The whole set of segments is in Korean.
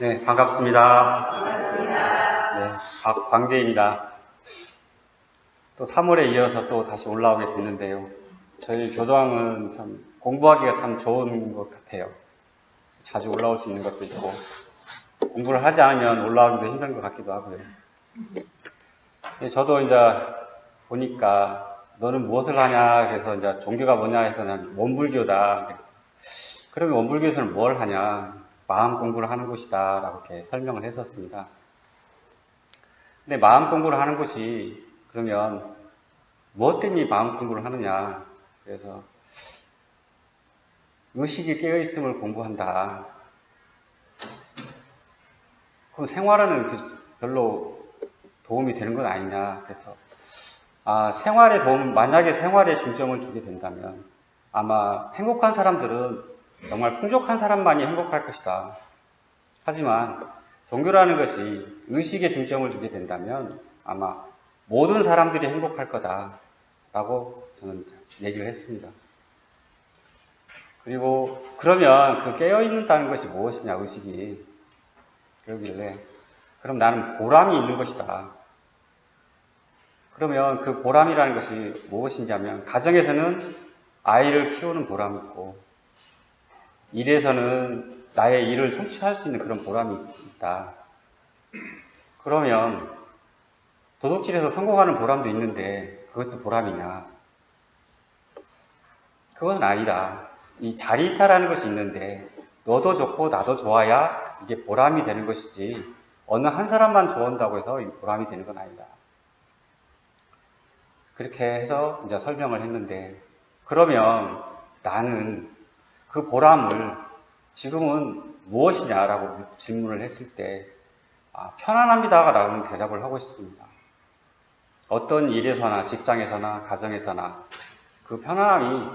네, 반갑습니다. 네, 박광재입니다. 또 3월에 이어서 또 다시 올라오게 됐는데요. 저희 교도왕은 참 공부하기가 참 좋은 것 같아요. 자주 올라올 수 있는 것도 있고, 공부를 하지 않으면 올라오기도 힘든 것 같기도 하고요. 네, 저도 이제 보니까 너는 무엇을 하냐, 그래서 이제 종교가 뭐냐 해서 난 원불교다. 그러면 원불교에서는 뭘 하냐? 마음 공부를 하는 곳이다. 라고 이렇게 설명을 했었습니다. 근데 마음 공부를 하는 곳이 그러면 무엇 때문에 마음 공부를 하느냐? 그래서 의식이 깨어있음을 공부한다. 그럼 생활에는 별로 도움이 되는 건 아니냐? 그래서 생활에 도움, 만약에 생활에 중점을 두게 된다면 아마 행복한 사람들은 정말 풍족한 사람만이 행복할 것이다. 하지만 종교라는 것이 의식에 중점을 두게 된다면 아마 모든 사람들이 행복할 거다라고 저는 얘기를 했습니다. 그리고 그러면 그 깨어있는다는 것이 무엇이냐, 의식이. 그러길래 그럼 나는 보람이 있는 것이다. 그러면 그 보람이라는 것이 무엇인지 하면 가정에서는 아이를 키우는 보람이 있고 일에서는 나의 일을 성취할 수 있는 그런 보람이 있다. 그러면 도둑질에서 성공하는 보람도 있는데 그것도 보람이냐? 그것은 아니다. 이 자리이탈하는 것이 있는데 너도 좋고 나도 좋아야 이게 보람이 되는 것이지 어느 한 사람만 좋아한다고 해서 이 보람이 되는 건 아니다. 그렇게 해서 이제 설명을 했는데 그러면 나는 그 보람을 지금은 무엇이냐라고 질문을 했을 때 편안합니다가 라는 대답을 하고 싶습니다. 어떤 일에서나 직장에서나 가정에서나 그 편안함이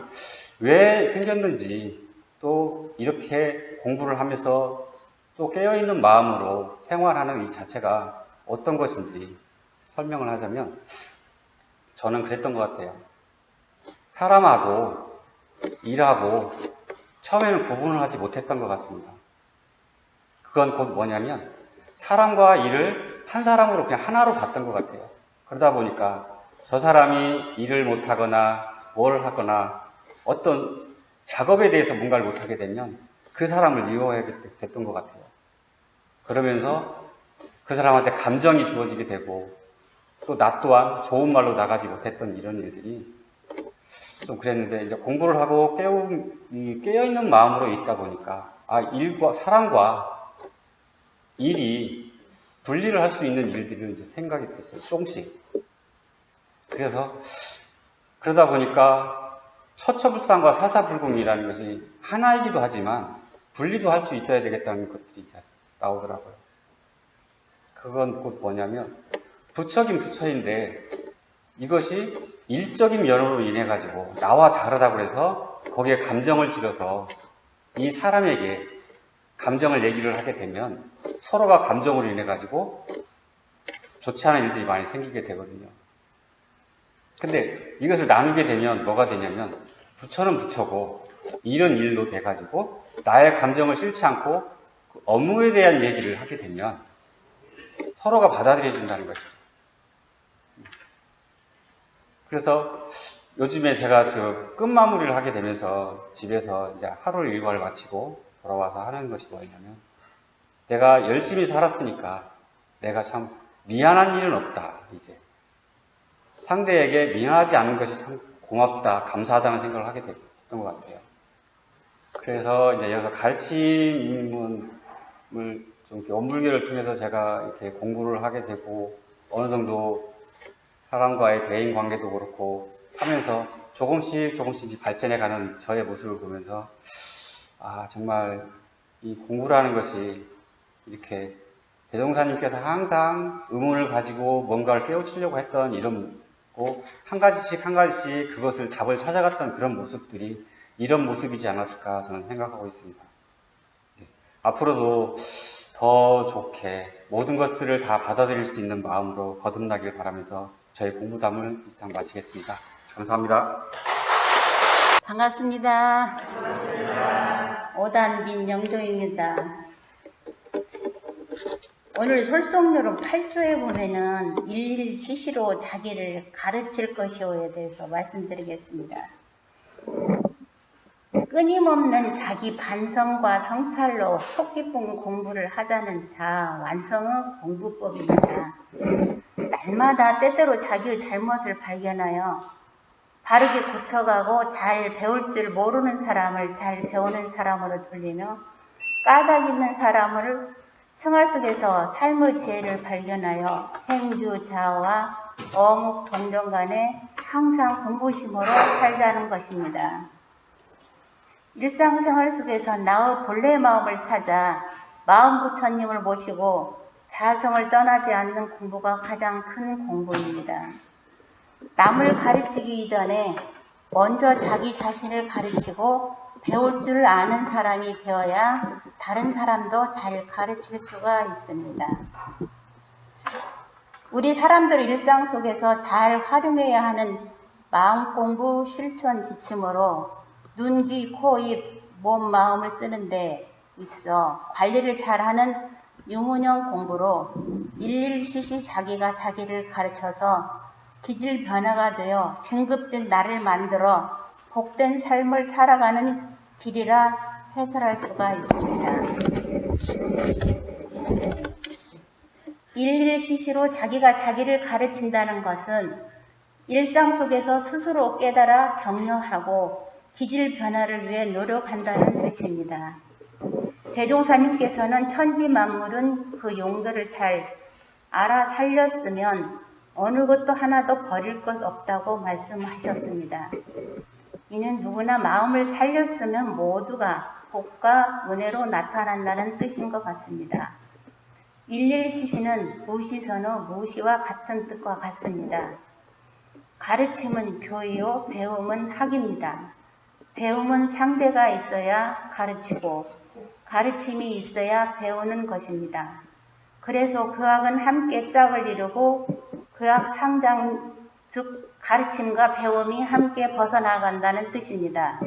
왜 생겼는지 또 이렇게 공부를 하면서 또 깨어있는 마음으로 생활하는 이 자체가 어떤 것인지 설명을 하자면 저는 그랬던 것 같아요. 사람하고 일하고 처음에는 구분을 하지 못했던 것 같습니다. 그건 곧 뭐냐면 사람과 일을 한 사람으로 그냥 하나로 봤던 것 같아요. 그러다 보니까 저 사람이 일을 못하거나 뭘 하거나 어떤 작업에 대해서 뭔가를 못하게 되면 그 사람을 미워하게 됐던 것 같아요. 그러면서 그 사람한테 감정이 주어지게 되고 또 나 또한 좋은 말로 나가지 못했던 이런 일들이 좀 그랬는데 이제 공부를 하고 깨어있는 마음으로 있다 보니까 사람과 일이 분리를 할 수 있는 일들이 이제 생각이 됐어요. 조금씩. 그래서 그러다 보니까 처처불상과 사사불공이라는 것이 하나이기도 하지만 분리도 할 수 있어야 되겠다는 것들이 이제 나오더라고요. 그건 곧 뭐냐면 부처긴 부처인데 이것이 일적인 면으로 인해 가지고 나와 다르다고 해서 거기에 감정을 실어서 이 사람에게 감정을 얘기를 하게 되면 서로가 감정으로 인해 가지고 좋지 않은 일들이 많이 생기게 되거든요. 근데 이것을 나누게 되면 뭐가 되냐면 부처는 부처고 일은 일로 돼 가지고 나의 감정을 싫지 않고 그 업무에 대한 얘기를 하게 되면 서로가 받아들여진다는 것이죠. 그래서 요즘에 제가 끝마무리를 하게 되면서 집에서 이제 하루 일과를 마치고 돌아와서 하는 것이 뭐냐면 내가 열심히 살았으니까 내가 참 미안한 일은 없다. 이제 상대에게 미안하지 않은 것이 참 고맙다, 감사하다는 생각을 하게 됐던 것 같아요. 그래서 이제 여기서 가르침을 좀 원불교를 통해서 제가 이렇게 공부를 하게 되고 어느 정도 사람과의 대인 관계도 그렇고 하면서 조금씩 발전해가는 저의 모습을 보면서 정말 이 공부라는 것이 이렇게 대종사님께서 항상 의문을 가지고 뭔가를 깨우치려고 했던 이런 한 가지씩 그것을 답을 찾아갔던 그런 모습들이 이런 모습이지 않았을까 저는 생각하고 있습니다. 네. 앞으로도 더 좋게 모든 것들을 다 받아들일 수 있는 마음으로 거듭나길 바라면서 저희 공부담을 이상 마치겠습니다. 감사합니다. 반갑습니다. 오단빈 영조입니다. 오늘 솔송률은 8조에 보면은 일일시시로 자기를 가르칠 것이오에 대해서 말씀드리겠습니다. 끊임없는 자기 반성과 성찰로 속 깊은 공부를 하자는 자 완성의 공부법입니다. 날마다 때때로 자기의 잘못을 발견하여 바르게 고쳐가고 잘 배울 줄 모르는 사람을 잘 배우는 사람으로 돌리며 까닭 있는 사람을 생활 속에서 삶의 지혜를 발견하여 행주자와 어묵 동정 간에 항상 공부심으로 살자는 것입니다. 일상생활 속에서 나의 본래의 마음을 찾아 마음부처님을 모시고 자성을 떠나지 않는 공부가 가장 큰 공부입니다. 남을 가르치기 이전에 먼저 자기 자신을 가르치고 배울 줄 아는 사람이 되어야 다른 사람도 잘 가르칠 수가 있습니다. 우리 사람들 일상 속에서 잘 활용해야 하는 마음 공부 실천 지침으로 눈, 귀, 코, 입, 몸, 마음을 쓰는데 있어 관리를 잘하는 유문형 공부로 일일시시 자기가 자기를 가르쳐서 기질 변화가 되어 진급된 나를 만들어 복된 삶을 살아가는 길이라 해설할 수가 있습니다. 일일시시로 자기가 자기를 가르친다는 것은 일상 속에서 스스로 깨달아 격려하고 기질 변화를 위해 노력한다는 뜻입니다. 대종사님께서는 천지 만물은 그 용도를 잘 알아 살렸으면 어느 것도 하나도 버릴 것 없다고 말씀하셨습니다. 이는 누구나 마음을 살렸으면 모두가 복과 은혜로 나타난다는 뜻인 것 같습니다. 일일시시는 무시선어 무시와 같은 뜻과 같습니다. 가르침은 교의요, 배움은 학입니다. 배움은 상대가 있어야 가르치고 가르침이 있어야 배우는 것입니다. 그래서 교학은 함께 짝을 이루고 교학 상장, 즉 가르침과 배움이 함께 벗어나간다는 뜻입니다.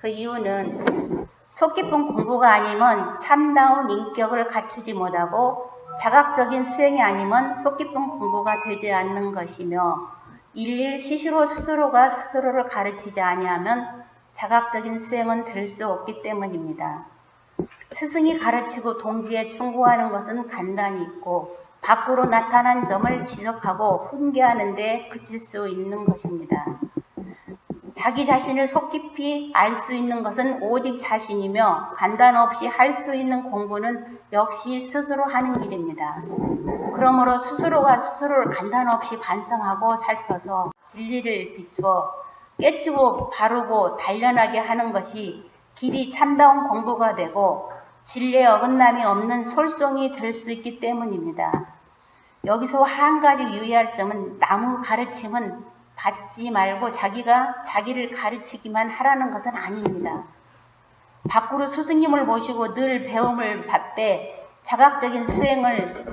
그 이유는 속 깊은 공부가 아니면 참다운 인격을 갖추지 못하고 자각적인 수행이 아니면 속 깊은 공부가 되지 않는 것이며 일일시시로 스스로가 스스로를 가르치지 아니하면 자각적인 수행은 될 수 없기 때문입니다. 스승이 가르치고 동지에 충고하는 것은 간단히 있고 밖으로 나타난 점을 지적하고 훈계하는 데 그칠 수 있는 것입니다. 자기 자신을 속 깊이 알 수 있는 것은 오직 자신이며 간단 없이 할 수 있는 공부는 역시 스스로 하는 길입니다. 그러므로 스스로가 스스로를 간단 없이 반성하고 살펴서 진리를 비추어 깨치고 바르고 단련하게 하는 것이 길이 참다운 공부가 되고 진리에 어긋남이 없는 솔송이 될 수 있기 때문입니다. 여기서 한 가지 유의할 점은 남의 가르침은 받지 말고 자기가 자기를 가르치기만 하라는 것은 아닙니다. 밖으로 스승님을 모시고 늘 배움을 받되 자각적인 수행을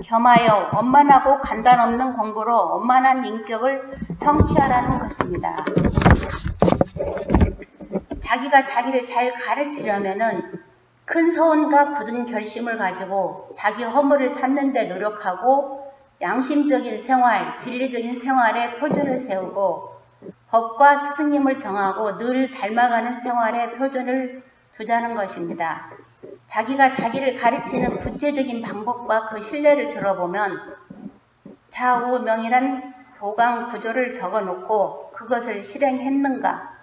겸하여 원만하고 간단 없는 공부로 원만한 인격을 성취하라는 것입니다. 자기가 자기를 잘 가르치려면은 큰 서원과 굳은 결심을 가지고 자기 허물을 찾는 데 노력하고 양심적인 생활, 진리적인 생활에 표준을 세우고 법과 스승님을 정하고 늘 닮아가는 생활에 표준을 두자는 것입니다. 자기가 자기를 가르치는 구체적인 방법과 그 신뢰를 들어보면 좌우명이란 교강 구조를 적어놓고 그것을 실행했는가,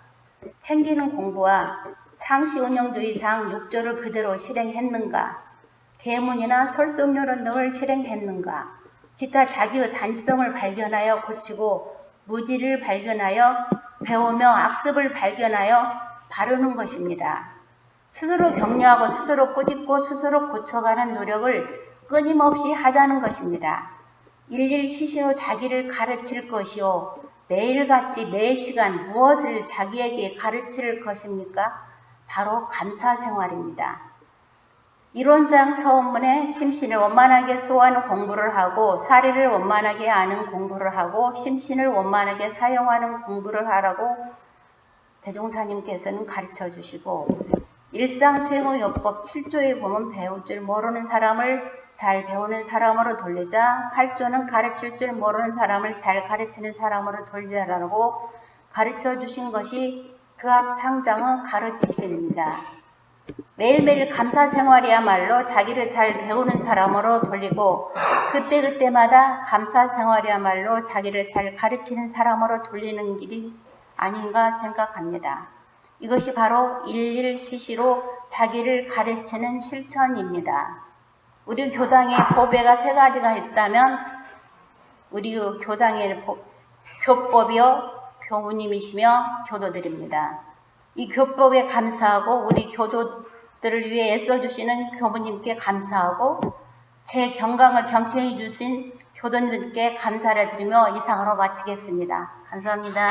챙기는 공부와 상시운영주의상 6조를 그대로 실행했는가, 계문이나 솔송요론 등을 실행했는가, 기타 자기의 단점을 발견하여 고치고 무지를 발견하여 배우며 악습을 발견하여 바르는 것입니다. 스스로 격려하고 스스로 꼬집고 스스로 고쳐가는 노력을 끊임없이 하자는 것입니다. 일일시시로 자기를 가르칠 것이요, 매일같이 매 시간 무엇을 자기에게 가르칠 것입니까? 바로 감사생활입니다. 이론장 서원문에 심신을 원만하게 소화하는 공부를 하고 사리를 원만하게 아는 공부를 하고 심신을 원만하게 사용하는 공부를 하라고 대종사님께서는 가르쳐 주시고 일상수행의요법 7조에 보면 배울 줄 모르는 사람을 잘 배우는 사람으로 돌리자, 8조는 가르칠 줄 모르는 사람을 잘 가르치는 사람으로 돌리자라고 가르쳐 주신 것이 그 앞 상장의 가르치신입니다. 매일매일 감사 생활이야말로 자기를 잘 배우는 사람으로 돌리고 그때그때마다 감사 생활이야말로 자기를 잘 가르치는 사람으로 돌리는 길이 아닌가 생각합니다. 이것이 바로 일일시시로 자기를 가르치는 실천입니다. 우리 교당에 보배가 3가지가 있다면 우리 교당의 교법이요 교우님이시며 교도들입니다. 이 교법에 감사하고 우리 교도들을 위해 애써주시는 교부님께 감사하고 제 경강을 경청해 주신 교도님들께 감사를 드리며 이상으로 마치겠습니다. 감사합니다.